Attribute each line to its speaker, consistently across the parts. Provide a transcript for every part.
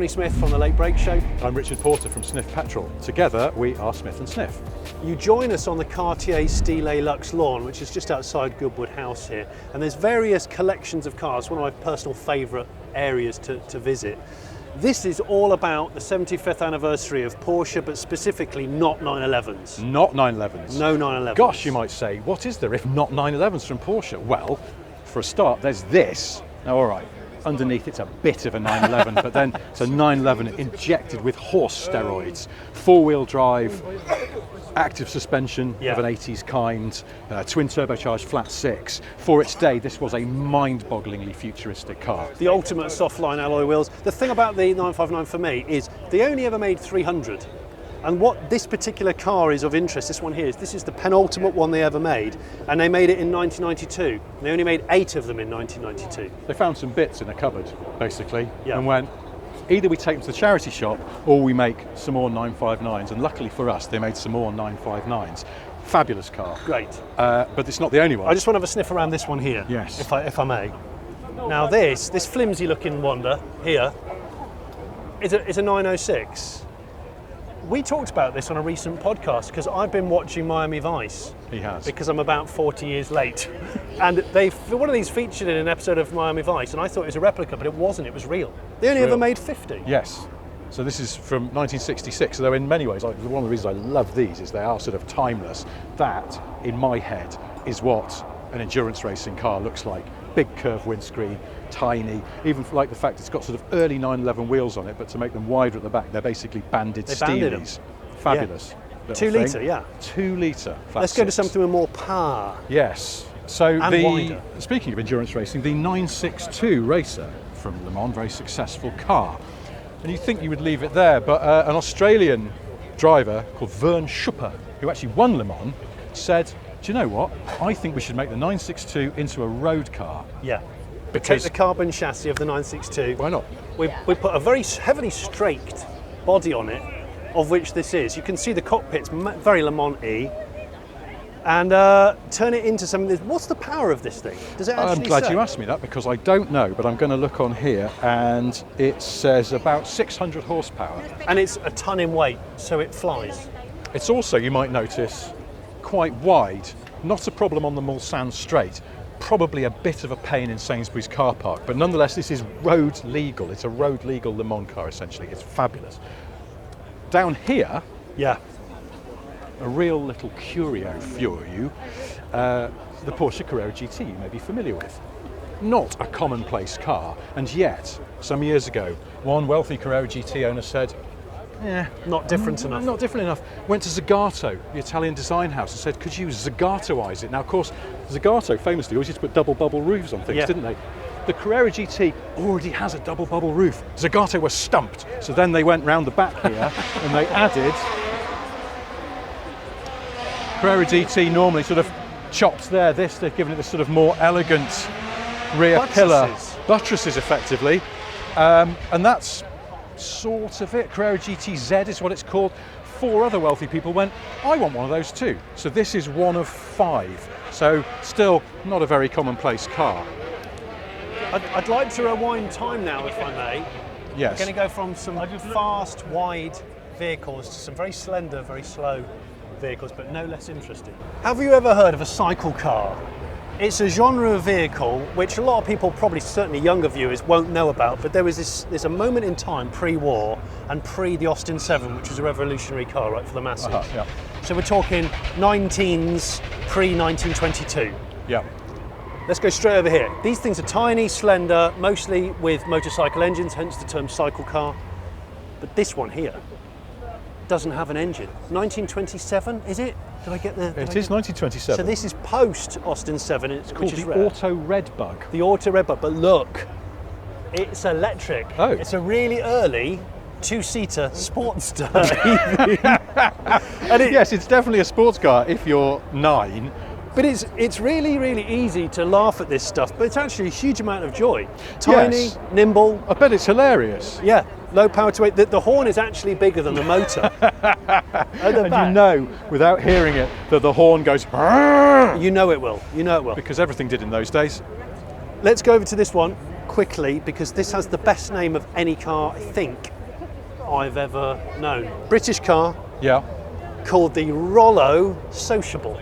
Speaker 1: Tony Smith from the Late Break Show.
Speaker 2: I'm Richard Porter from Sniff Petrol. Together we are Smith and Sniff.
Speaker 1: You join us on the Cartier Style Luxe lawn, which is just outside Goodwood House here, and there's various collections of cars, one of my personal favourite areas to visit. This is all about the 75th anniversary of Porsche, but specifically not 911s.
Speaker 2: Not 911s.
Speaker 1: No 911s.
Speaker 2: Gosh, you might say, what is there if not 911s from Porsche? Well, for a start, there's this. Now, all right, underneath it's a bit of a 911, but then it's a 911 injected with horse steroids, four-wheel drive, active suspension of an 80s kind, twin turbocharged flat six. For its day, this was a mind-bogglingly futuristic car.
Speaker 1: The ultimate softline alloy wheels. The thing about the 959 for me is they only ever made 300. And what this particular car is of interest, this one here, is this is the penultimate one they ever made, and they made it in 1992. They only made 8 of them in 1992.
Speaker 2: They found some bits in a cupboard, basically, and went, either we take them to the charity shop or we make some more 959s, and luckily for us, they made some more 959s. Fabulous car.
Speaker 1: Great.
Speaker 2: But it's not the only one.
Speaker 1: I just want to have a sniff around this one here,
Speaker 2: yes,
Speaker 1: if I may. Now this flimsy looking wonder here is a 906. We talked about this on a recent podcast because I've been watching Miami Vice.
Speaker 2: He has.
Speaker 1: Because I'm about 40 years late. And one of these featured in an episode of Miami Vice, and I thought it was a replica, but it wasn't, it was real. They only ever made 50.
Speaker 2: Yes. So this is from 1966, although in many ways, one of the reasons I love these is they are sort of timeless. That, in my head, is what an endurance racing car looks like. Big curved windscreen, tiny, even like the fact it's got sort of early 911 wheels on it, but to make them wider at the back, they're basically banded Steelies. Fabulous.
Speaker 1: Yeah. 2 litre, yeah.
Speaker 2: 2 litre.
Speaker 1: Let's go to something with more power.
Speaker 2: Yes. So
Speaker 1: wider.
Speaker 2: Speaking of endurance racing, the 962 Racer from Le Mans, very successful car. And you'd think you would leave it there, but an Australian driver called Vern Schupper, who actually won Le Mans, said, do you know what? I think we should make the 962 into a road car.
Speaker 1: Yeah. Take the carbon chassis of the 962.
Speaker 2: Why not?
Speaker 1: We put a very heavily straked body on it, of which this is. You can see the cockpit's very Le Mans-y, and turn it into something. What's the power of this thing? Does it actually
Speaker 2: I'm glad
Speaker 1: say?
Speaker 2: you asked me that because I don't know, but I'm going to look on here and it says about 600 horsepower.
Speaker 1: And it's a ton in weight, so it flies.
Speaker 2: It's also, you might notice, quite wide. Not a problem on the Mulsanne Straight. Probably a bit of a pain in Sainsbury's car park, but nonetheless this is road legal. It's a road legal Le Mans car essentially. It's fabulous. Down here, a real little curio for you, the Porsche Carrera GT you may be familiar with. Not a commonplace car, and yet some years ago one wealthy Carrera GT owner said,
Speaker 1: not different enough.
Speaker 2: Not different enough. Went to Zagato, the Italian design house, and said, could you Zagatoize it? Now, of course, Zagato famously always used to put double bubble roofs on things, didn't they? The Carrera GT already has a double bubble roof. Zagato was stumped. So then they went round the back here and they added Carrera GT normally sort of chopped there. They've given it this sort of more elegant rear pillar. Buttresses, effectively. And that's sort of it. Carrera GTZ is what it's called. 4 other wealthy people went, I want one of those too. So this is one of 5. So still not a very commonplace car.
Speaker 1: I'd like to rewind time now, if I may.
Speaker 2: Yes.
Speaker 1: We're going to go from some fast, wide vehicles to some very slender, very slow vehicles, but no less interesting. Have you ever heard of a cycle car? It's a genre of vehicle which a lot of people, probably certainly younger viewers, won't know about, but there's a moment in time pre-war and pre the Austin 7, which was a revolutionary car, right, for the masses. So we're talking 19s, pre-1922.
Speaker 2: Yeah.
Speaker 1: Let's go straight over here. These things are tiny, slender, mostly with motorcycle engines, hence the term cycle car. But this one here doesn't have an engine. 1927, is it? Did I get the...
Speaker 2: It is 1927.
Speaker 1: So this is post Austin 7.
Speaker 2: It's called the Auto Red Bug.
Speaker 1: The Auto Red Bug, but look, it's electric.
Speaker 2: Oh.
Speaker 1: It's a really early 2-seater Sportster.
Speaker 2: Yes, it's definitely a sports car if you're 9.
Speaker 1: But it's really, really easy to laugh at this stuff, but it's actually a huge amount of joy. Tiny, nimble.
Speaker 2: I bet it's hilarious.
Speaker 1: Yeah, low power to weight. The horn is actually bigger than the motor.
Speaker 2: And you know, without hearing it, that the horn goes...
Speaker 1: You know it will. You know it will.
Speaker 2: Because everything did in those days.
Speaker 1: Let's go over to this one quickly, because this has the best name of any car, I think, I've ever known. British car
Speaker 2: Yeah.
Speaker 1: called the Rollo Sociable.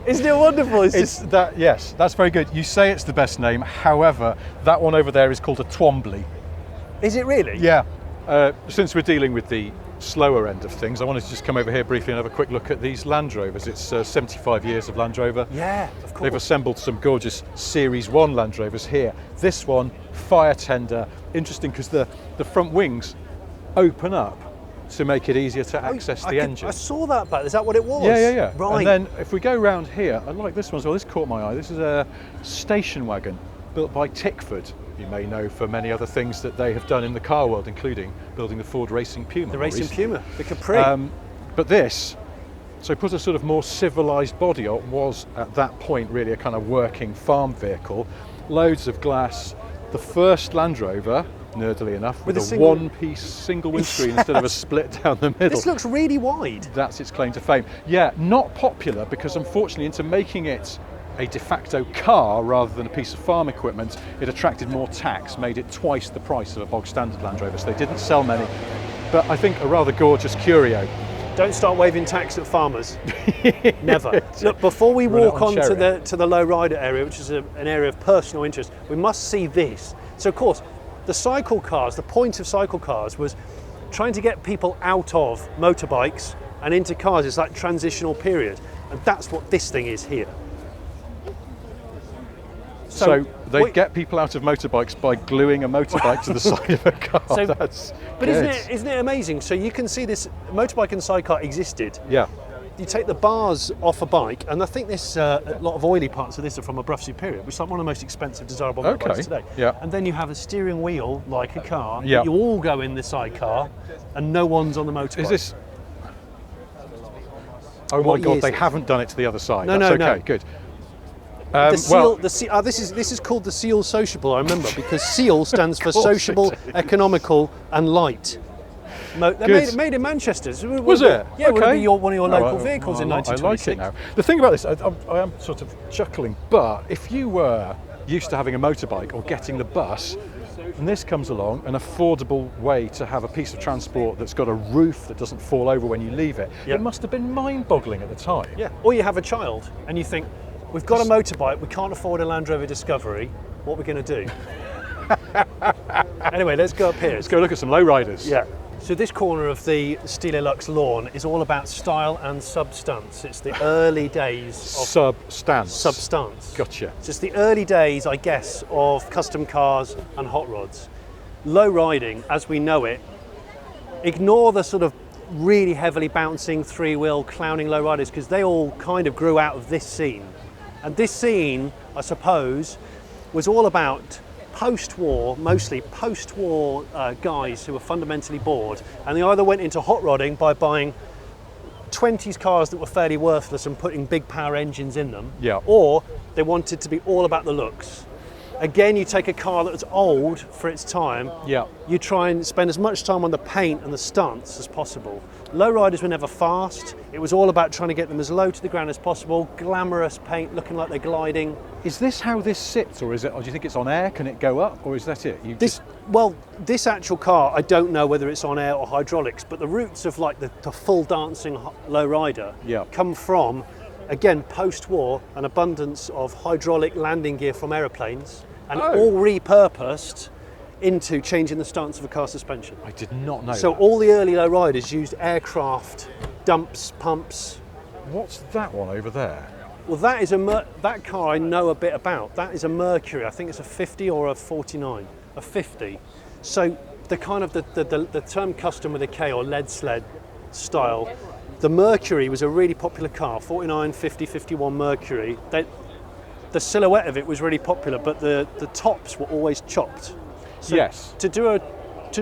Speaker 1: Isn't it wonderful?
Speaker 2: It's that, yes, that's very good. You say it's the best name. However, that one over there is called a Twombly.
Speaker 1: Is it really?
Speaker 2: Yeah. Since we're dealing with the slower end of things, I wanted to just come over here briefly and have a quick look at these Land Rovers. It's 75 years of Land Rover.
Speaker 1: Yeah, of course.
Speaker 2: They've assembled some gorgeous Series 1 Land Rovers here. This one, fire tender. Interesting because the front wings open up to make it easier to access the engine.
Speaker 1: I saw that back. Is that what it was?
Speaker 2: Yeah.
Speaker 1: Right.
Speaker 2: And then if we go round here, I like this one as well. This caught my eye. This is a station wagon built by Tickford. You may know for many other things that they have done in the car world, including building the Ford Racing Puma.
Speaker 1: The Racing Puma, the Capri.
Speaker 2: But this, so put a sort of more civilised body on, was at that point really a kind of working farm vehicle. Loads of glass. The first Land Rover, nerdily enough, with a one-piece single windscreen instead of a split down the middle.
Speaker 1: This looks really wide.
Speaker 2: That's its claim to fame. Yeah, not popular because unfortunately into making it a de facto car rather than a piece of farm equipment, it attracted more tax, made it twice the price of a bog standard Land Rover, so they didn't sell many. But I think a rather gorgeous curio.
Speaker 1: Don't start waving tax at farmers. Never. Look, before we walk on to the lowrider area, which is an area of personal interest, we must see this. So of course, the cycle cars, the point of cycle cars was trying to get people out of motorbikes and into cars. It's that transitional period, and that's what this thing is here.
Speaker 2: So they get people out of motorbikes by gluing a motorbike to the side of a car.
Speaker 1: So,
Speaker 2: That's
Speaker 1: but
Speaker 2: good.
Speaker 1: isn't it amazing? So you can see this motorbike and sidecar existed.
Speaker 2: Yeah.
Speaker 1: You take the bars off a bike, and I think this a lot of oily parts of this are from a Brough Superior, which is like one of the most expensive desirable motorbikes today.
Speaker 2: Yeah.
Speaker 1: And then you have a steering wheel like a car.
Speaker 2: Yeah.
Speaker 1: You all go in the sidecar, and no one's on the motorbike.
Speaker 2: Is this? Oh my God! They haven't done it to the other side.
Speaker 1: No,
Speaker 2: That's
Speaker 1: no.
Speaker 2: okay, good.
Speaker 1: This is called the Seal Sociable. I remember because Seal stands for sociable, economical, and light. They made in Manchester.
Speaker 2: Was it?
Speaker 1: Yeah,
Speaker 2: okay.
Speaker 1: One of your local vehicles in 1926.
Speaker 2: I like it now. The thing about this, I am sort of chuckling, but if you were used to having a motorbike or getting the bus, and this comes along, an affordable way to have a piece of transport that's got a roof that doesn't fall over when you leave it, it must have been mind-boggling at the time.
Speaker 1: Yeah. Or you have a child and you think, we've got a motorbike, we can't afford a Land Rover Discovery, what are we going to do? Anyway, let's go up here.
Speaker 2: Let's go look at some lowriders.
Speaker 1: Yeah. So this corner of the Style Luxe lawn is all about style and substance. It's the early days of substance.
Speaker 2: Gotcha.
Speaker 1: So it's the early days, I guess, of custom cars and hot rods. Low riding, as we know it, ignore the sort of really heavily bouncing three-wheel clowning low riders because they all kind of grew out of this scene. And this scene, I suppose, was all about post-war, mostly post-war guys who were fundamentally bored, and they either went into hot rodding by buying 20s cars that were fairly worthless and putting big power engines in them, or they wanted to be all about the looks. Again, you take a car that was old for its time, you try and spend as much time on the paint and the stunts as possible. Lowriders were never fast. It was all about trying to get them as low to the ground as possible, glamorous paint, looking like they're gliding.
Speaker 2: Is this how this sits, or is it? Or do you think it's on air? Can it go up, or is that it?
Speaker 1: This actual car, I don't know whether it's on air or hydraulics, but the roots of like the full dancing lowrider come from, again, post-war, an abundance of hydraulic landing gear from aeroplanes, and all repurposed into changing the stance of a car suspension.
Speaker 2: I did not know
Speaker 1: So
Speaker 2: that.
Speaker 1: all the early lowriders used aircraft, dumps, pumps.
Speaker 2: What's that one over there?
Speaker 1: Well, that is that car I know a bit about. That is a Mercury. I think it's a 50 or a 49. A 50. So the kind of the term custom with a K or lead sled style. The Mercury was a really popular car. 49, 50, 51 Mercury. The silhouette of it was really popular, but the tops were always chopped. So to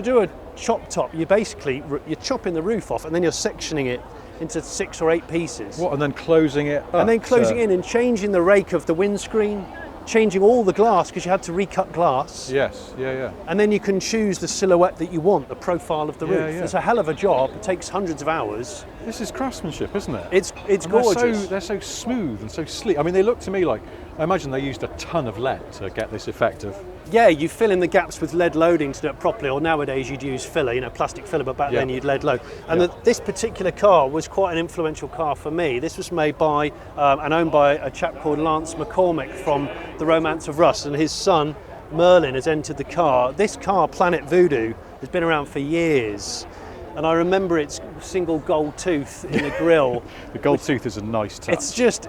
Speaker 1: do a chop top, you're chopping the roof off and then you're sectioning it into 6 or 8 pieces.
Speaker 2: What, and then closing it up?
Speaker 1: And then closing in and changing the rake of the windscreen, changing all the glass because you had to recut glass.
Speaker 2: Yes, yeah.
Speaker 1: And then you can choose the silhouette that you want, the profile of the roof.
Speaker 2: Yeah.
Speaker 1: It's a hell of a job. It takes hundreds of hours.
Speaker 2: This is craftsmanship, isn't it?
Speaker 1: It's gorgeous.
Speaker 2: They're so smooth and so sleek. I mean, they look to me like, I imagine they used a ton of lead to get this effect of
Speaker 1: Yeah, you fill in the gaps with lead loading to do it properly, or nowadays you'd use filler, plastic filler, but back then you'd lead load. And this particular car was quite an influential car for me. This was made by and owned by a chap called Lance McCormick from The Romance of Rust, and his son Merlin has entered the car. This car, Planet Voodoo, has been around for years. And I remember its single gold tooth in the grille.
Speaker 2: The gold tooth is a nice touch.
Speaker 1: It's just,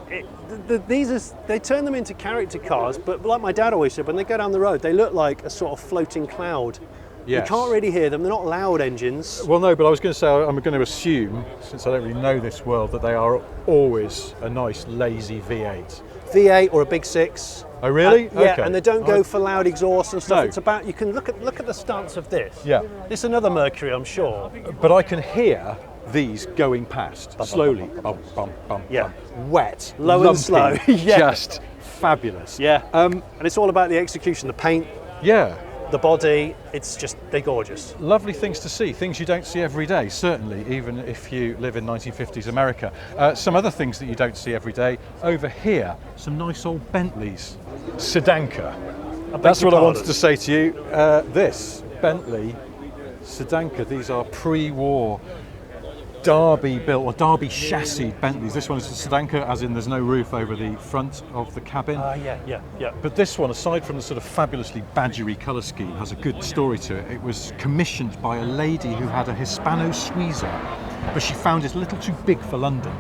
Speaker 1: they turn them into character cars, but like my dad always said, when they go down the road, they look like a sort of floating cloud.
Speaker 2: Yes.
Speaker 1: You can't really hear them, they're not loud engines.
Speaker 2: Well, no, but I was going to say, I'm going to assume, since I don't really know this world, that they are always a nice, lazy V8.
Speaker 1: V8 or a big 6.
Speaker 2: Oh, really?
Speaker 1: Yeah,
Speaker 2: okay.
Speaker 1: and they don't go for loud exhaust and stuff.
Speaker 2: No.
Speaker 1: It's about, you can look at the stance of this.
Speaker 2: Yeah.
Speaker 1: This is another Mercury, I'm sure.
Speaker 2: But I can hear these going past slowly. Bum, bum, bum,
Speaker 1: Yeah.
Speaker 2: bum. Wet,
Speaker 1: Low
Speaker 2: lumpy,
Speaker 1: and slow. Yeah.
Speaker 2: Just fabulous.
Speaker 1: Yeah. And it's all about the execution, the paint,
Speaker 2: Yeah.
Speaker 1: the body. It's just, they're gorgeous.
Speaker 2: Lovely things to see, things you don't see every day, certainly, even if you live in 1950s America. Some other things that you don't see every day. Over here, some nice old Bentleys. Sedanca. That's what I wanted to say to you. This Bentley Sedanca, these are pre-war Derby built or Derby chassis Bentleys. This one is a Sedanca, as in there's no roof over the front of the cabin.
Speaker 1: Yeah.
Speaker 2: But this one, aside from the sort of fabulously badgery colour scheme, has a good story to it. It was commissioned by a lady who had a Hispano-Suiza, but she found it a little too big for London.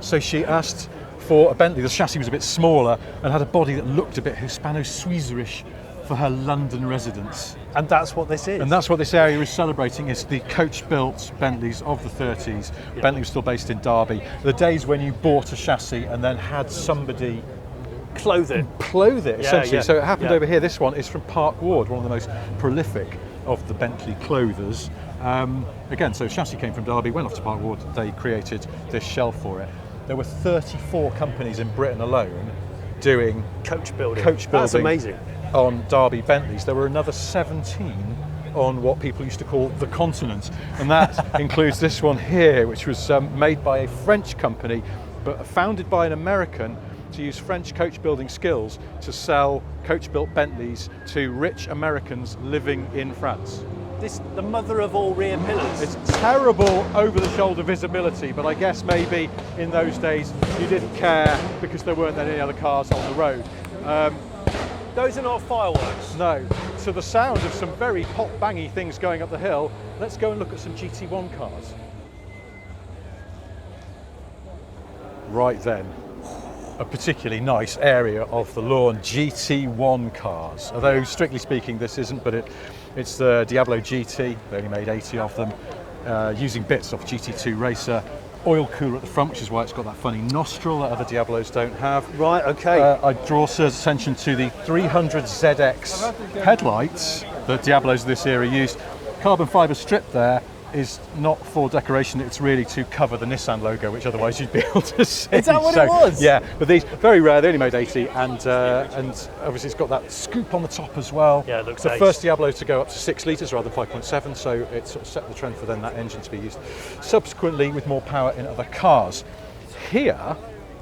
Speaker 2: So she asked for a Bentley. The chassis was a bit smaller and had a body that looked a bit Hispano-Suiza-ish for her London residence.
Speaker 1: And that's what this is.
Speaker 2: And that's what this area is celebrating. It's the coach-built Bentleys of the 30s. Yeah. Bentley was still based in Derby. The days when you bought a chassis and then had somebody
Speaker 1: clothe it,
Speaker 2: essentially.
Speaker 1: Yeah.
Speaker 2: So it happened over here. This one is from Park Ward, one of the most prolific of the Bentley clothers. Again, so chassis came from Derby, went off to Park Ward. They created this shell for it. There were 34 companies in Britain alone doing
Speaker 1: coach building.
Speaker 2: That's
Speaker 1: amazing.
Speaker 2: On Derby Bentleys. There were another 17 on what people used to call the continent, and that includes this one here, which was made by a French company but founded by an American to use French coach building skills to sell coach built Bentleys to rich Americans living in France.
Speaker 1: This the mother of all rear pillars.
Speaker 2: It's terrible over the shoulder visibility, but I guess maybe in those days you didn't care because there weren't any other cars on the road.
Speaker 1: Those are not fireworks.
Speaker 2: No. To the sound of some very pop-bangy things going up the hill, let's go and look at some GT1 cars. Right then, a particularly nice area of the lawn, GT1 cars. Although, strictly speaking, this isn't, but it's the Diablo GT. They only made 80 of them, using bits off GT2 Racer. Oil cooler at the front, which is why it's got that funny nostril that other Diablos don't have.
Speaker 1: Right, okay.
Speaker 2: I draw Sir's attention to the 300ZX headlights that Diablos of this era used. Carbon fibre strip there is not for decoration, it's really to cover the Nissan logo, which otherwise you'd be able to see.
Speaker 1: Is that what it was?
Speaker 2: Yeah, but these, very rare, they only made 80, and obviously it's got that scoop on the top as well.
Speaker 1: Yeah, it looks
Speaker 2: the
Speaker 1: ace.
Speaker 2: first Diablo to go up to 6 litres rather than 5.7, so it sort of set the trend for then that engine to be used subsequently with more power in other cars. Here,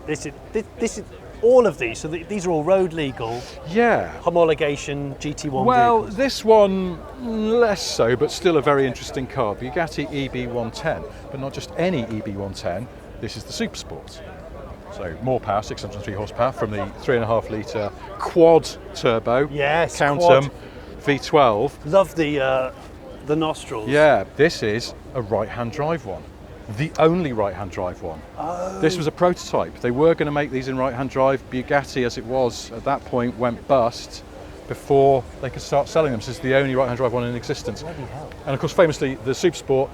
Speaker 1: this is all of these. So these are all road legal.
Speaker 2: yeah,
Speaker 1: Homologation GT1.
Speaker 2: well,
Speaker 1: vehicles.
Speaker 2: this one less so, but still a very interesting car. Bugatti EB110, but not just any EB110. This is the Super Sport. So more power, 603 horsepower from the 3.5 litre quad turbo.
Speaker 1: Yes,
Speaker 2: count
Speaker 1: quad.
Speaker 2: them, V12.
Speaker 1: Love the nostrils.
Speaker 2: Yeah, this is a right-hand drive one. The only right-hand drive one.
Speaker 1: Oh.
Speaker 2: This was a prototype. They were going to make these in right-hand drive. Bugatti, as it was at that point, went bust before they could start selling them. So it's the only right-hand drive one in existence.
Speaker 1: Bloody hell.
Speaker 2: And of course, famously, the Super Sport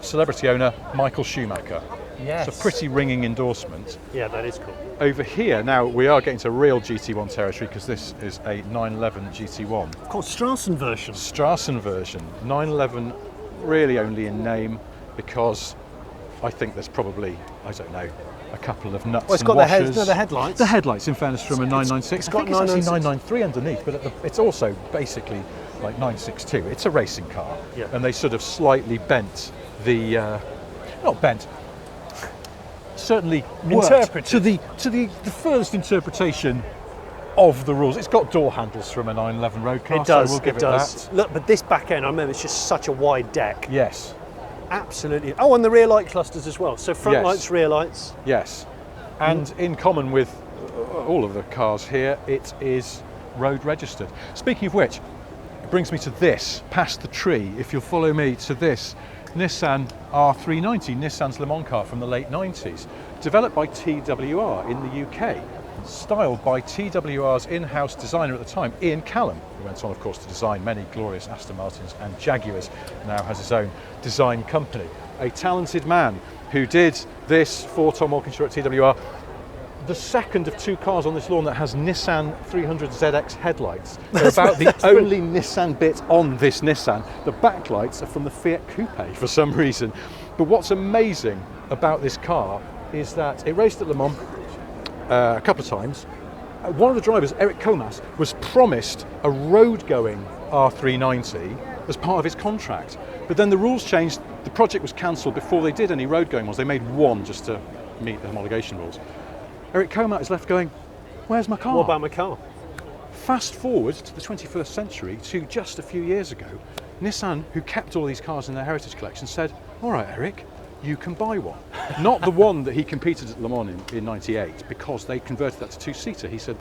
Speaker 2: celebrity owner, Michael Schumacher.
Speaker 1: Yes.
Speaker 2: It's a pretty ringing endorsement.
Speaker 1: Yeah, that is cool.
Speaker 2: Over here, now we are getting to real GT1 territory because this is a 911 GT1.
Speaker 1: Of course, Strassenversion.
Speaker 2: Strassenversion. 911 really only in name because I think there's probably, I don't know, a couple of nuts.
Speaker 1: Well, it's
Speaker 2: and
Speaker 1: got
Speaker 2: washers.
Speaker 1: the headlights.
Speaker 2: The headlights, in fairness, from a 996.
Speaker 1: It's got
Speaker 2: I think it's actually
Speaker 1: 996.
Speaker 2: 993 underneath, but it's also basically like 962. It's a racing car,
Speaker 1: Yeah.
Speaker 2: and they sort of slightly bent the, not bent, certainly worked
Speaker 1: Interpreted.
Speaker 2: to the furthest interpretation of the rules. It's got door handles from a 911 road car,
Speaker 1: It does,
Speaker 2: so we'll give
Speaker 1: it does.
Speaker 2: that.
Speaker 1: Look, but this back end, I remember it's just such a wide deck.
Speaker 2: Yes.
Speaker 1: Absolutely. Oh, and the rear light clusters as well. So front
Speaker 2: Yes.
Speaker 1: lights, rear lights.
Speaker 2: Yes. And in common with all of the cars here, it is road registered. Speaking of which, it brings me to this, past the tree, if you'll follow me to this Nissan R390, Nissan's Le Mans car from the late 90s, developed by TWR in the UK, styled by TWR's in-house designer at the time, Ian Callum, who went on, of course, to design many glorious Aston Martins and Jaguars, now has his own design company. A talented man who did this for Tom Walkinshaw at TWR. The second of two cars on this lawn that has Nissan 300ZX headlights. They're about the only Nissan bit on this Nissan. The backlights are from the Fiat Coupe for some reason. But what's amazing about this car is that it raced at Le Mans a couple of times. One of the drivers, Eric Comas, was promised a road-going R390 as part of his contract. But then the rules changed. The project was cancelled before they did any road-going ones. They made one just to meet the homologation rules. Eric Comas is left going, where's my car?
Speaker 1: What about my car?
Speaker 2: Fast forward to the 21st century to just a few years ago, Nissan, who kept all these cars in their heritage collection, said, all right, Eric, you can buy one. Not the one that he competed at Le Mans in 98, because they converted that to two-seater. He said,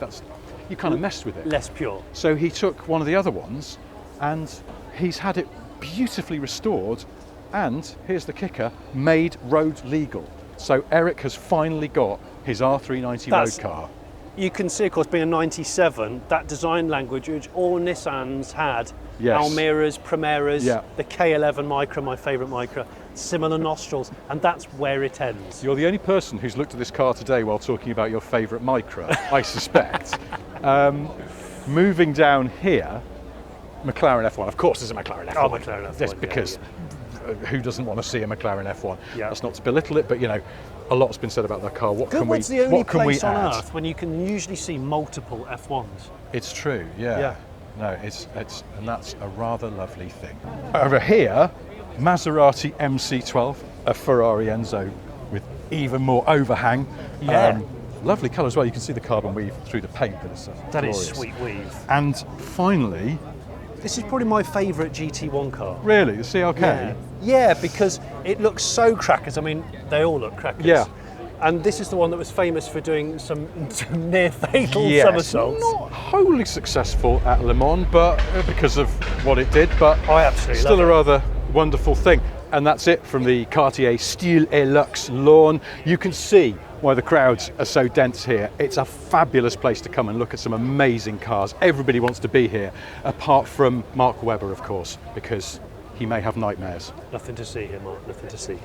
Speaker 2: you kind of messed with it.
Speaker 1: Less pure.
Speaker 2: So he took one of the other ones and he's had it beautifully restored and, here's the kicker, made road legal. So Eric has finally got his R390 road car.
Speaker 1: You can see, of course, being a 97, that design language which all Nissans had,
Speaker 2: Yes.
Speaker 1: Almeras, Primeras,
Speaker 2: Yeah.
Speaker 1: the K11 Micra, my favourite Micra, similar nostrils, and that's where it ends.
Speaker 2: You're the only person who's looked at this car today while talking about your favourite Micra, I suspect. Moving down here, McLaren F1. Of course there's a McLaren F1.
Speaker 1: Oh, McLaren F1,
Speaker 2: Just because who doesn't want to see a McLaren F1?
Speaker 1: Yeah.
Speaker 2: That's not to belittle it, but you know, a lot's been said about that car.
Speaker 1: Goodwood's the only
Speaker 2: what can we
Speaker 1: place on
Speaker 2: add?
Speaker 1: earth when you can usually see multiple F1s.
Speaker 2: It's true, yeah.
Speaker 1: Yeah.
Speaker 2: No, it's and that's a rather lovely thing. Over here, Maserati MC12, a Ferrari Enzo with even more overhang.
Speaker 1: Yeah.
Speaker 2: Lovely colour as well. You can see the carbon weave through the paint, but it's
Speaker 1: That
Speaker 2: glorious.
Speaker 1: is sweet weave.
Speaker 2: And finally,
Speaker 1: This is probably my favourite GT1 car.
Speaker 2: really, the CLK.
Speaker 1: Yeah, because it looks so crackers. I mean, they all look crackers.
Speaker 2: Yeah.
Speaker 1: And this is the one that was famous for doing some near fatal
Speaker 2: Yes,
Speaker 1: somersaults.
Speaker 2: not wholly successful at Le Mans, but because of what it did, but
Speaker 1: I absolutely
Speaker 2: still
Speaker 1: love
Speaker 2: a
Speaker 1: it.
Speaker 2: rather wonderful thing. And that's it from the Cartier Style et Luxe lawn. You can see why the crowds are so dense here. It's a fabulous place to come and look at some amazing cars. Everybody wants to be here, apart from Mark Webber, of course, because he may have nightmares.
Speaker 1: Nothing to see here, Mark, nothing to see.